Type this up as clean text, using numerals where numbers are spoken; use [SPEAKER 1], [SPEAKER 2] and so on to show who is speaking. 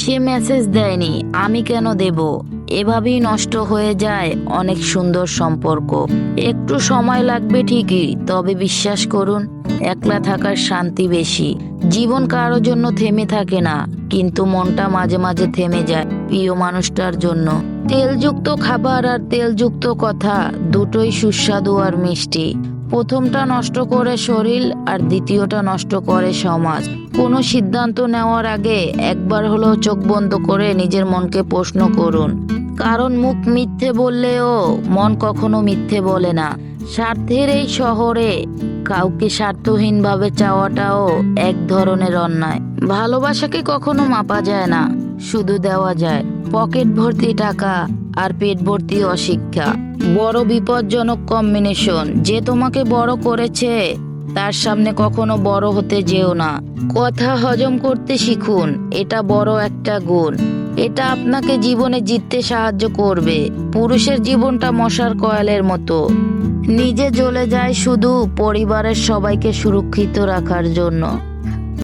[SPEAKER 1] সে message দেয়নি, আমি কেন দেব? এভাবেই নষ্ট হয়ে যায় অনেক সুন্দর সম্পর্ক। একটু সময় লাগবে ঠিকই, তবে বিশ্বাস করুন, একলা থাকার শান্তি বেশি। জীবন কারোর জন্য থেমে থাকে না, কিন্তু মনটা মাঝে মাঝে থেমে যায় প্রিয় মানুষটার জন্য। তেলযুক্ত খাবার আর তেলযুক্ত কথা দুটোই সুস্বাদু আর মিষ্টি। প্রথমটা নষ্ট করে শরীর, আর দ্বিতীয়টা নষ্ট করে সমাজ। কোনো সিদ্ধান্ত নেওয়ার আগে একবার হলেও চোখ বন্ধ করে নিজের মনকে প্রশ্ন করুন, কারণ মুখ মিথ্যে বললেও মন কখনো মিথ্যে বলে না। স্বার্থের এই শহরে কাউকে স্বার্থহীনভাবে চাওয়াটাও এক ধরনের অন্যায়। ভালোবাসাকে কখনো মাপা যায় না, শুধু দেওয়া যায়। পকেট ভর্তি টাকা আর পেট ভর্তি অশিক্ষা বড় বিপজ্জনক কম্বিনেশন। যে তোমাকে বড় করেছে তার সামনে কখনো বড় হতে যেও না। কথা হজম করতে শিখুন, এটা বড় একটা গুণ। এটা আপনাকে জীবনে জিততে সাহায্য করবে। পুরুষের জীবনটা মশার কয়েলের মতো, নিজে জ্বলে যায় শুধু পরিবারের সবাইকে সুরক্ষিত রাখার জন্য।